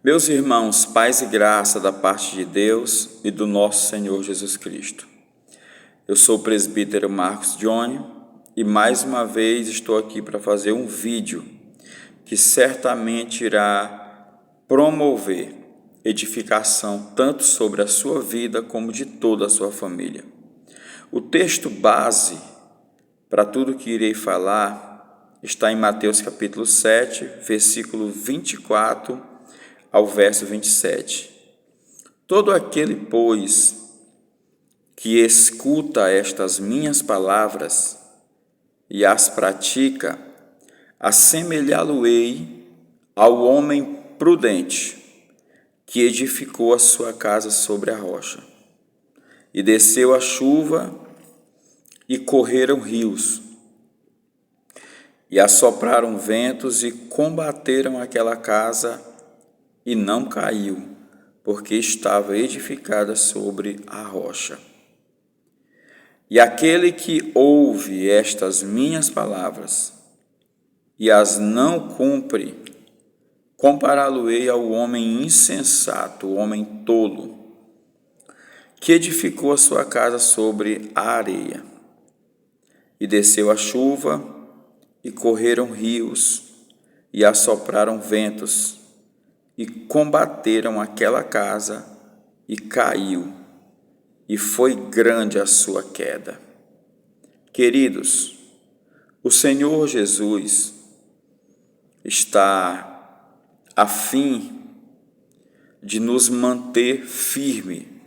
Meus irmãos, paz e graça da parte de Deus e do nosso Senhor Jesus Cristo. Eu sou o presbítero Marcos Johnny e mais uma vez estou aqui para fazer um vídeo que certamente irá promover edificação tanto sobre a sua vida como de toda a sua família. O texto base para tudo que irei falar está em Mateus capítulo 7, versículo 24 ao verso 27. Todo aquele, pois, que escuta estas minhas palavras e as pratica, assemelhá-lo-ei ao homem prudente que edificou a sua casa sobre a rocha. E desceu a chuva e correram rios, e assopraram ventos e combateram aquela casa, e não caiu, porque estava edificada sobre a rocha. E aquele que ouve estas minhas palavras e as não cumpre, compará-lo-ei ao homem insensato, o homem tolo, que edificou a sua casa sobre a areia. E desceu a chuva, e correram rios, e assopraram ventos, e combateram aquela casa, e caiu, e foi grande a sua queda. Queridos, o Senhor Jesus está a fim de nos manter firme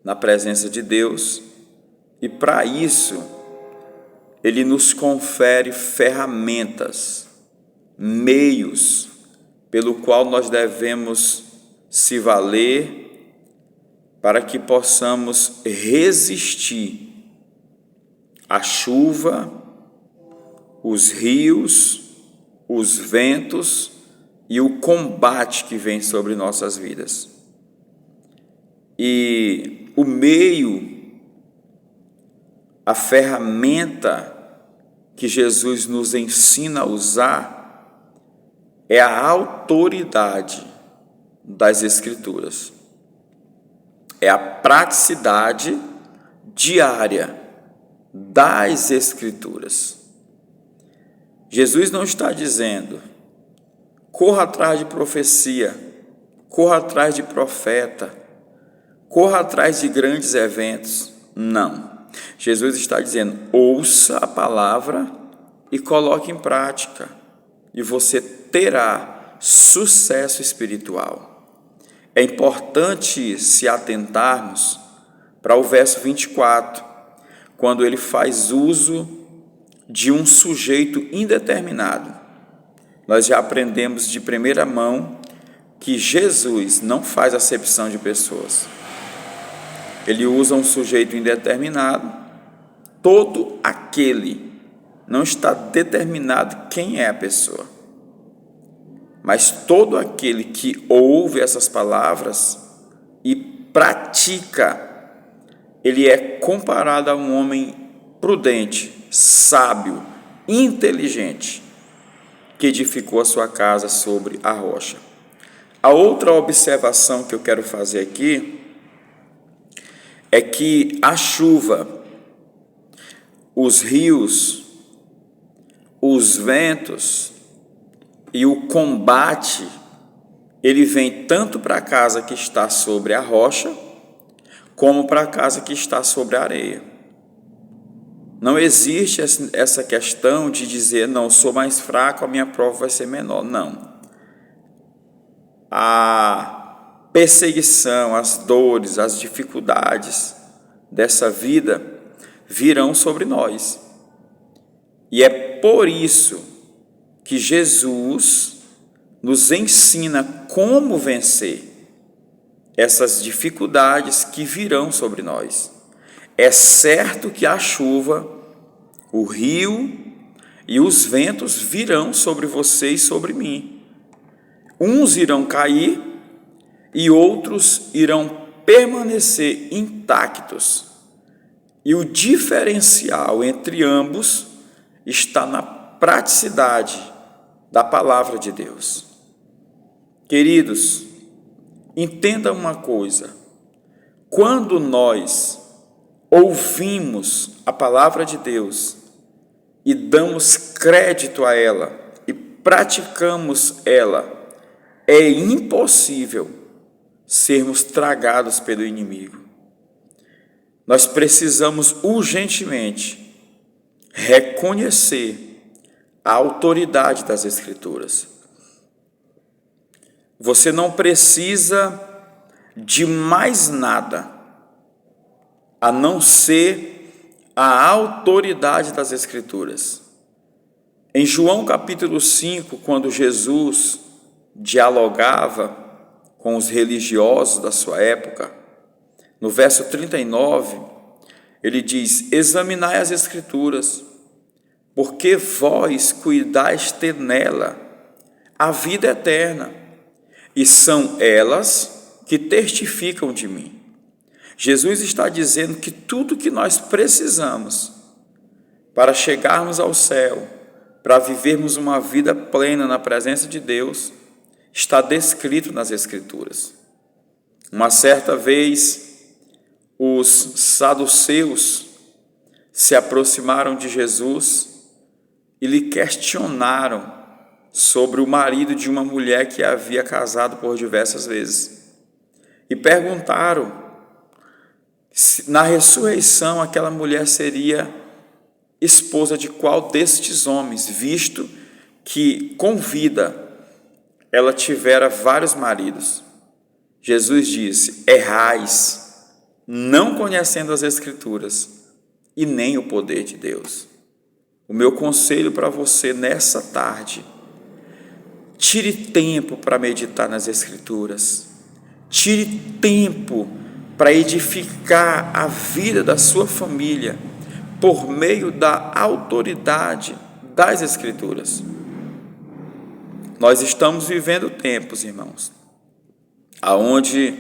na presença de Deus, e para isso Ele nos confere ferramentas, meios pelo qual nós devemos se valer para que possamos resistir à chuva, os rios, os ventos e o combate que vem sobre nossas vidas. E o meio, a ferramenta que Jesus nos ensina a usar é a autoridade das Escrituras. É a praticidade diária das Escrituras. Jesus não está dizendo, corra atrás de profecia, corra atrás de profeta, corra atrás de grandes eventos. Não. Jesus está dizendo, ouça a palavra e coloque em prática, e você terá sucesso espiritual. É importante se atentarmos para o verso 24, quando ele faz uso de um sujeito indeterminado. Nós já aprendemos de primeira mão que Jesus não faz acepção de pessoas. Ele usa um sujeito indeterminado, todo aquele, não está determinado quem é a pessoa, mas todo aquele que ouve essas palavras e pratica, ele é comparado a um homem prudente, sábio, inteligente, que edificou a sua casa sobre a rocha. A outra observação que eu quero fazer aqui é que a chuva, os rios, os ventos e o combate, ele vem tanto para a casa que está sobre a rocha, como para a casa que está sobre a areia. Não existe essa questão de dizer, não, sou mais fraco, a minha prova vai ser menor. Não. A perseguição, as dores, as dificuldades dessa vida virão sobre nós. E é por isso que Jesus nos ensina como vencer essas dificuldades que virão sobre nós. É certo que a chuva, o rio e os ventos virão sobre você e sobre mim. Uns irão cair e outros irão permanecer intactos. E o diferencial entre ambos está na praticidade da palavra de Deus. Queridos, entenda uma coisa: quando nós ouvimos a palavra de Deus e damos crédito a ela e praticamos ela, é impossível sermos tragados pelo inimigo. Nós precisamos urgentemente reconhecer a autoridade das Escrituras. Você não precisa de mais nada a não ser a autoridade das Escrituras. Em João capítulo 5, quando Jesus dialogava com os religiosos da sua época, no verso 39, ele diz: examinai as Escrituras, porque vós cuidais ter nela a vida eterna, e são elas que testificam de mim. Jesus está dizendo que tudo que nós precisamos para chegarmos ao céu, para vivermos uma vida plena na presença de Deus, está descrito nas Escrituras. Uma certa vez, os saduceus se aproximaram de Jesus e lhe questionaram sobre o marido de uma mulher que havia casado por diversas vezes. E perguntaram se na ressurreição aquela mulher seria esposa de qual destes homens, visto que com vida ela tivera vários maridos. Jesus disse: errais, não conhecendo as Escrituras e nem o poder de Deus. O meu conselho para você nessa tarde: tire tempo para meditar nas Escrituras, tire tempo para edificar a vida da sua família por meio da autoridade das Escrituras. Nós estamos vivendo tempos, irmãos, aonde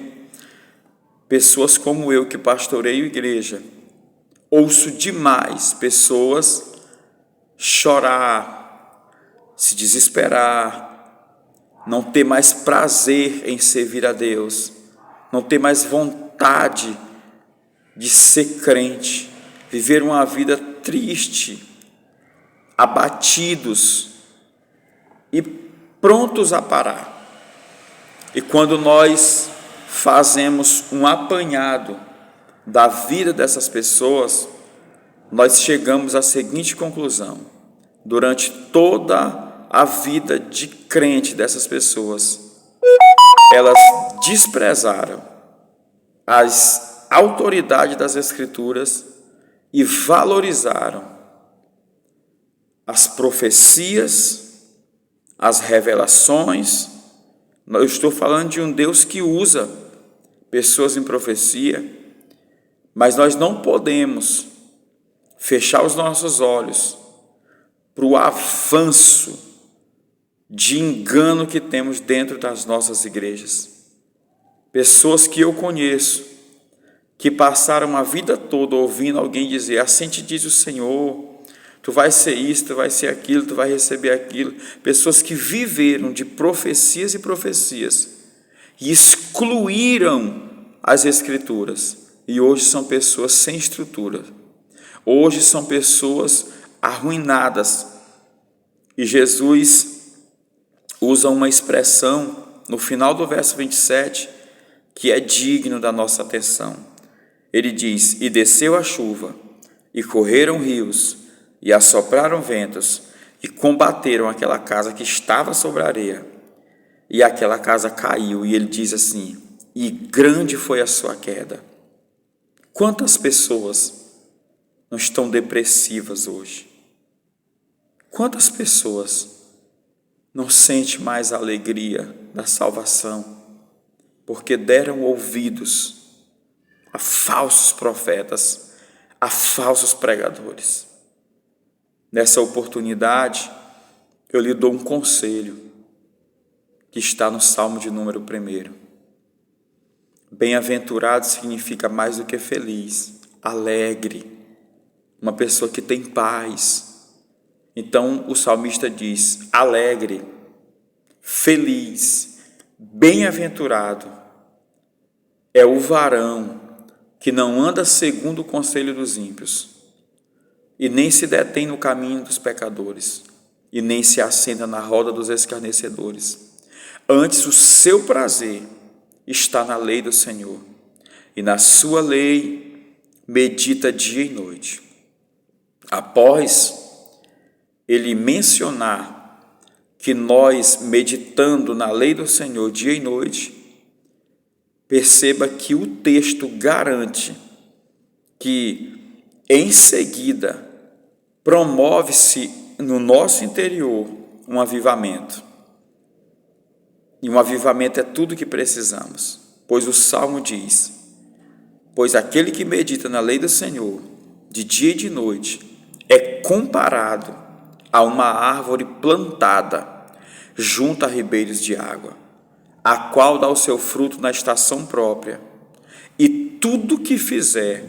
pessoas como eu, que pastoreio igreja, ouço demais pessoas chorar, se desesperar, não ter mais prazer em servir a Deus, não ter mais vontade de ser crente, viver uma vida triste, abatidos e prontos a parar. E quando nós fazemos um apanhado da vida dessas pessoas, nós chegamos à seguinte conclusão: durante toda a vida de crente dessas pessoas, elas desprezaram as autoridades das Escrituras e valorizaram as profecias, as revelações. Eu estou falando de um Deus que usa pessoas em profecia, mas nós não podemos fechar os nossos olhos para o avanço de engano que temos dentro das nossas igrejas. Pessoas que eu conheço, que passaram a vida toda ouvindo alguém dizer: assim te diz o Senhor, tu vai ser isso, tu vai ser aquilo, tu vai receber aquilo. Pessoas que viveram de profecias e profecias e excluíram as Escrituras, e hoje são pessoas sem estrutura, hoje são pessoas arruinadas. E Jesus usa uma expressão no final do verso 27 que é digno da nossa atenção. Ele diz: e desceu a chuva, e correram rios, e assopraram ventos, e combateram aquela casa que estava sobre a areia, e aquela casa caiu. E ele diz assim: e grande foi a sua queda. Quantas pessoas não estão depressivas hoje? Quantas pessoas não sentem mais a alegria da salvação, porque deram ouvidos a falsos profetas, a falsos pregadores? Nessa oportunidade, eu lhe dou um conselho que está no Salmo de número 1. Bem-aventurado significa mais do que feliz, alegre, uma pessoa que tem paz. Então o salmista diz: alegre, feliz, bem-aventurado é o varão que não anda segundo o conselho dos ímpios, e nem se detém no caminho dos pecadores, e nem se assenta na roda dos escarnecedores. Antes, o seu prazer está na lei do Senhor, e na sua lei medita dia e noite. Após ele mencionar que nós, meditando na lei do Senhor dia e noite, perceba que o texto garante que, em seguida, promove-se no nosso interior um avivamento. E um avivamento é tudo que precisamos, pois o Salmo diz: pois aquele que medita na lei do Senhor, de dia e de noite, é comparado a uma árvore plantada junto a ribeiros de água, a qual dá o seu fruto na estação própria, e tudo que fizer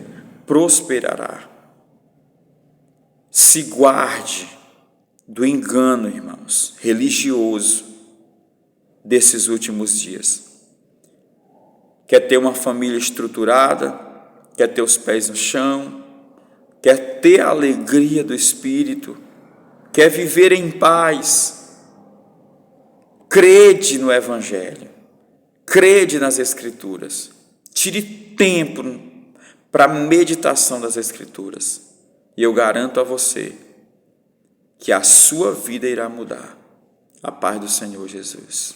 prosperará. Se guarde do engano, irmãos, religioso desses últimos dias. Quer ter uma família estruturada, quer ter os pés no chão, quer ter a alegria do Espírito, quer viver em paz, crede no Evangelho, crede nas Escrituras, tire tempo para a meditação das Escrituras, e eu garanto a você que a sua vida irá mudar. A paz do Senhor Jesus.